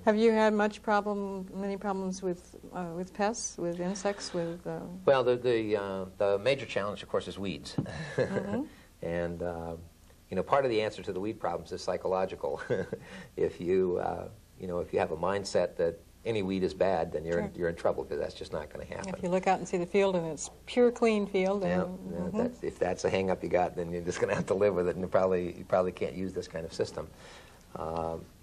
Have you had many problems with pests, with insects, with? Well, the major challenge, of course, is weeds, and you know, part of the answer to the weed problems is psychological. If you if you have a mindset that any weed is bad, then you're in trouble, because that's just not going to happen. If you look out and see the field and it's pure, clean field, and if that's a hang-up you got, then you're just going to have to live with it, and you probably can't use this kind of system.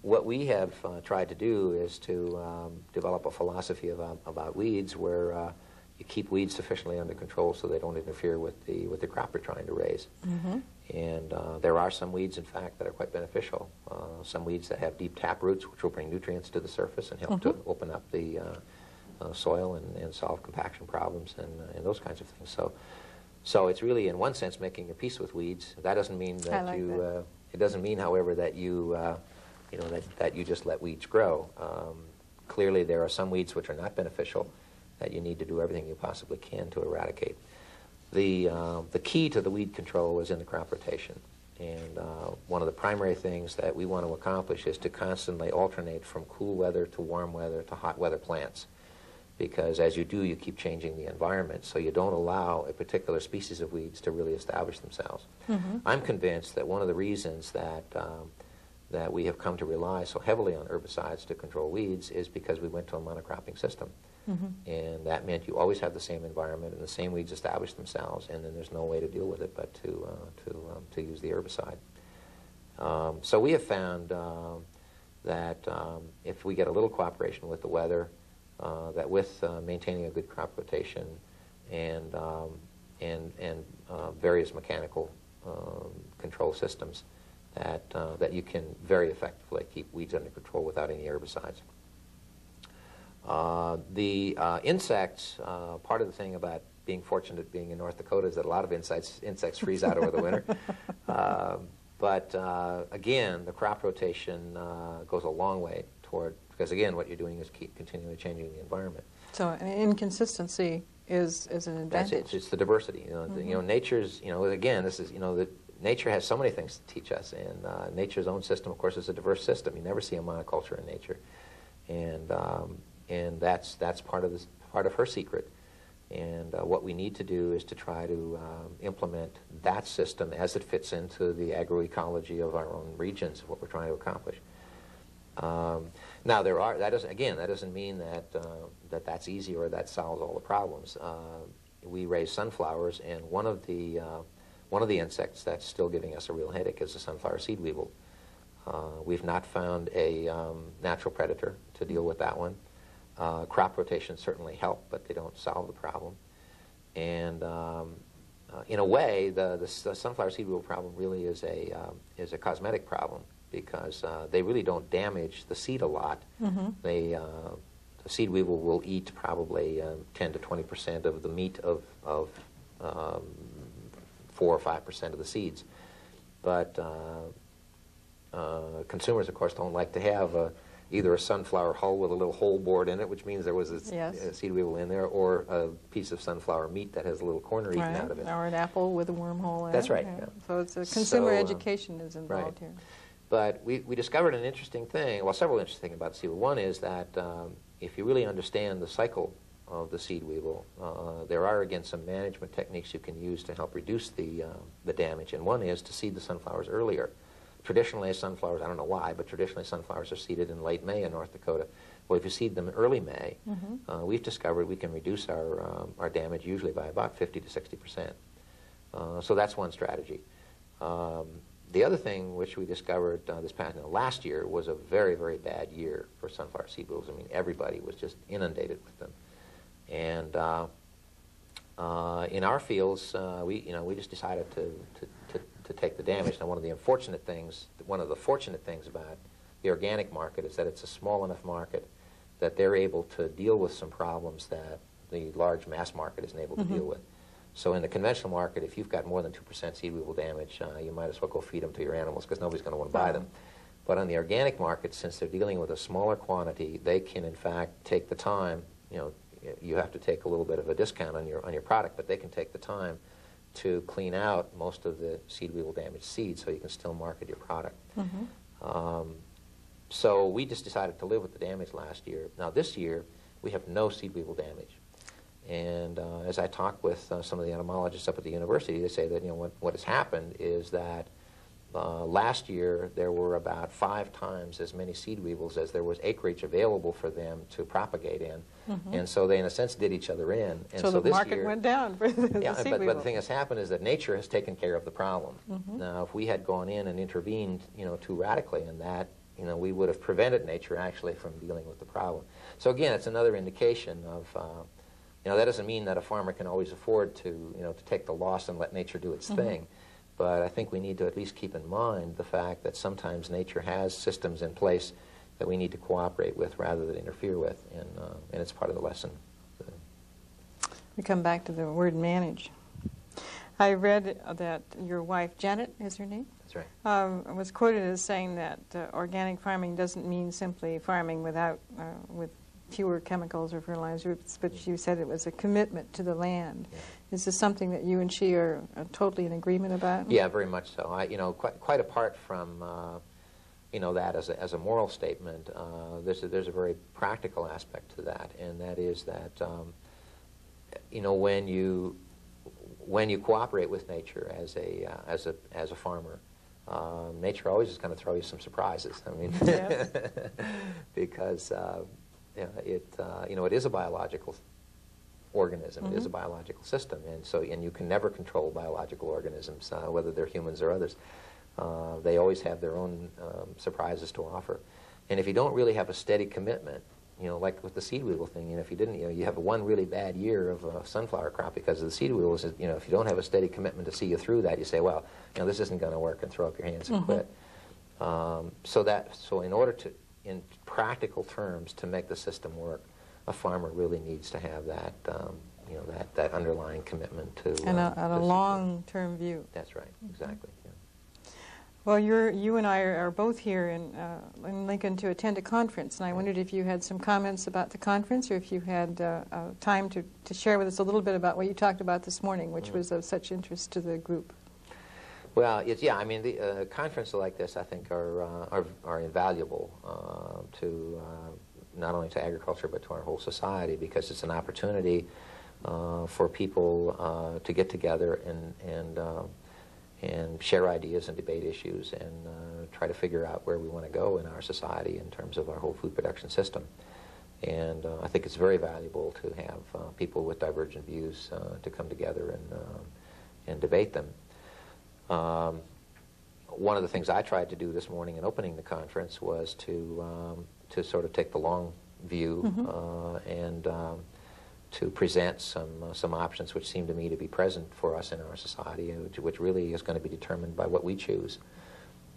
What we have tried to do is to develop a philosophy about weeds where you keep weeds sufficiently under control so they don't interfere with the crop you're trying to raise. And there are some weeds, in fact, that are quite beneficial. Some weeds that have deep tap roots, which will bring nutrients to the surface and help to open up the soil and solve compaction problems and those kinds of things. So it's really, in one sense, making your peace with weeds. That doesn't mean that it doesn't mean, however, that that you just let weeds grow. Clearly, there are some weeds which are not beneficial that you need to do everything you possibly can to eradicate. The key to the weed control is in the crop rotation, and one of the primary things that we want to accomplish is to constantly alternate from cool weather to warm weather to hot weather plants, because as you do, you keep changing the environment, so you don't allow a particular species of weeds to really establish themselves. I'm convinced that one of the reasons that we have come to rely so heavily on herbicides to control weeds is because we went to a monocropping system. And that meant you always have the same environment and the same weeds establish themselves, and then there's no way to deal with it but to use the herbicide. So we have found that if we get a little cooperation with the weather, that with maintaining a good crop rotation and various mechanical control systems, that you can very effectively keep weeds under control without any herbicides. The insects, part of the thing about being fortunate being in North Dakota is that a lot of insects freeze out over the winter. But again, the crop rotation goes a long way toward, because again, what you're doing is keep continually changing the environment. So an inconsistency is an advantage. It's the diversity. Nature's, again, this is, nature has so many things to teach us, and nature's own system, of course, is a diverse system. You never see a monoculture in nature, and that's part of her secret. And what we need to do is to try to implement that system as it fits into the agroecology of our own regions, what we're trying to accomplish. Now that doesn't mean that that's easy or that solves all the problems. We raise sunflowers, and one of the insects that's still giving us a real headache is the sunflower seed weevil. We've not found a natural predator to deal with that one. Crop rotations certainly help, but they don't solve the problem. And in a way, the sunflower seed weevil problem really is a cosmetic problem, because they really don't damage the seed a lot. The seed weevil will eat probably 10 to 20% of the meat of 4 or 5% of the seeds. But consumers, of course, don't like to have either a sunflower hull with a little hole bored in it, which means there was a seed weevil in there, or a piece of sunflower meat that has a little corner eaten out of it. Or an apple with a wormhole in it. That's right. Yeah. Yeah. So it's consumer education is involved here. But we discovered an interesting thing, well, several interesting things about the seed weevil. One is that if you really understand the cycle of the seed weevil, there are, again, some management techniques you can use to help reduce the damage. And one is to seed the sunflowers earlier. Traditionally, sunflowers, I don't know why, but traditionally sunflowers are seeded in late May in North Dakota. Well, if you seed them in early May, we've discovered we can reduce our damage usually by about 50 to 60%. So that's one strategy. The other thing which we discovered last year was a very, very bad year for sunflower seed weevils. I mean, everybody was just inundated with them. And in our fields, we just decided to take the damage. Now, one of the fortunate things about the organic market is that it's a small enough market that they're able to deal with some problems that the large mass market isn't able to deal with. So in the conventional market, if you've got more than 2% seed weevil damage, you might as well go feed them to your animals, because nobody's going to want to buy them. But on the organic market, since they're dealing with a smaller quantity, they can in fact take the time. You have to take a little bit of a discount on your product, but they can take the time to clean out most of the seed weevil damaged seeds, so you can still market your product. So we just decided to live with the damage last year. Now this year, we have no seed weevil damage. And as I talk with some of the entomologists up at the university, they say that what has happened is that last year there were about 5 times as many seed weevils as there was acreage available for them to propagate in. And so they, in a sense, did each other in. And so the this market year, went down for the seed weevil. But the thing that's happened is that nature has taken care of the problem. Now, if we had gone in and intervened, too radically in that, we would have prevented nature actually from dealing with the problem. So again, it's another indication of, that doesn't mean that a farmer can always afford to, to take the loss and let nature do its thing. But I think we need to at least keep in mind the fact that sometimes nature has systems in place that we need to cooperate with rather than interfere with, and it's part of the lesson. We come back to the word manage. I read that your wife, Janet, is her name? That's right. Was quoted as saying that organic farming doesn't mean simply farming without with fewer chemicals or fertilizers, but you said it was a commitment to the land. Yeah. Is this something that you and she are totally in agreement about? Yeah, very much so. Quite apart from that as a moral statement, there's a very practical aspect to that, and that is that when you cooperate with nature as a farmer, nature always is going to throw you some surprises. I mean, Yes. because it is a biological organism. It is a biological system, and you can never control biological organisms, whether they're humans or others. They always have their own surprises to offer, and if you don't really have a steady commitment, like with the seed weevil thing, if you didn't, you have one really bad year of a sunflower crop because of the seed weevils. If you don't have a steady commitment to see you through that, you say, well, this isn't going to work, and throw up your hands and quit. So in order to, in practical terms, to make the system work, a farmer really needs to have that, that underlying commitment to And a long-term view. That's right, exactly. Yeah. Well, you and I are both here in Lincoln to attend a conference, and I wondered if you had some comments about the conference, or if you had time to share with us a little bit about what you talked about this morning, which was of such interest to the group. Well, I mean, the conferences like this, I think, are invaluable to not only to agriculture but to our whole society, because it's an opportunity for people to get together and share ideas and debate issues and try to figure out where we want to go in our society in terms of our whole food production system. And I think it's very valuable to have people with divergent views to come together and debate them. One of the things I tried to do this morning in opening the conference was to sort of take the long view and to present some options which seem to me to be present for us in our society, which really is going to be determined by what we choose.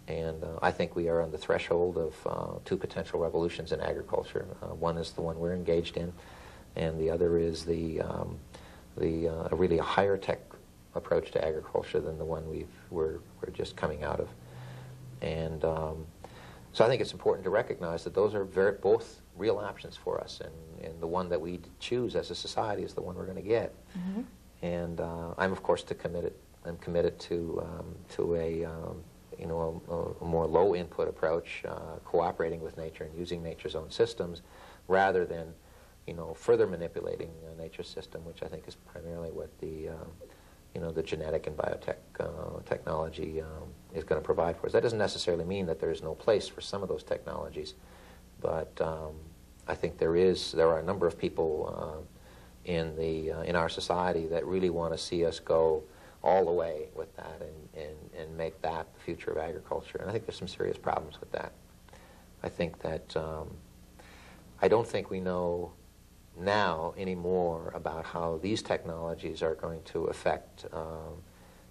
And I think we are on the threshold of 2 potential revolutions in agriculture. One is the one we're engaged in, and the other is the really a higher tech approach to agriculture than the one we're just coming out of. And so I think it's important to recognize that those are both real options for us, and the one that we choose as a society is the one we're going to get. And I'm of course I'm committed to a more low input approach, cooperating with nature and using nature's own systems, rather than further manipulating nature's system, which I think is primarily what the genetic and biotech technology is going to provide for us. That doesn't necessarily mean that there is no place for some of those technologies, but I think there are a number of people in our society that really want to see us go all the way with that and make that the future of agriculture. And I think there's some serious problems with that. I think that I don't think we know now anymore about how these technologies are going to affect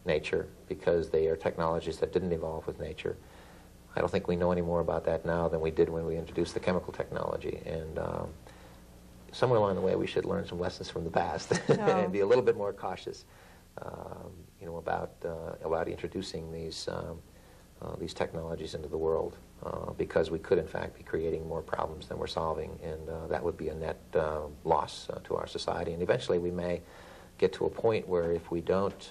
nature, because they are technologies that didn't evolve with nature. I don't think we know any more about that now than we did when we introduced the chemical technology. And somewhere along the way we should learn some lessons from the past and be a little bit more cautious about introducing these technologies into the world, because we could in fact be creating more problems than we're solving, and that would be a net loss to our society. And eventually we may get to a point where if we don't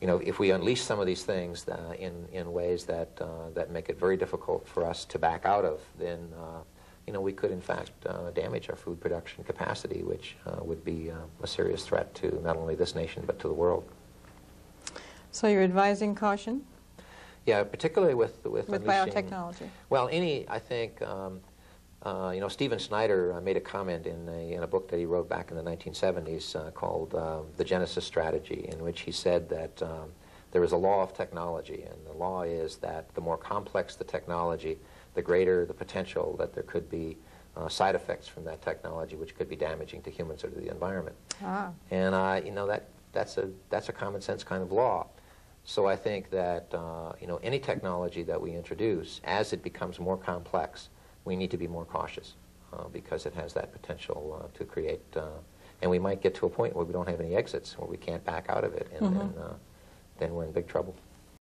you know, if we unleash some of these things in ways that that make it very difficult for us to back out of, then you know, we could in fact damage our food production capacity, which would be a serious threat to not only this nation but to the world. So you're advising caution? Yeah, particularly with biotechnology. Well, I think, you know, Stephen Snyder made a comment in a book that he wrote back in the 1970s called The Genesis Strategy, in which he said that there is a law of technology, and the law is that the more complex the technology, the greater the potential that there could be side effects from that technology, which could be damaging to humans or to the environment. Ah. And you know, that's a common sense kind of law. So I think that you know, any technology that we introduce, as it becomes more complex, we need to be more cautious because it has that potential to create, and we might get to a point where we don't have any exits, where we can't back out of it, and then we're in big trouble.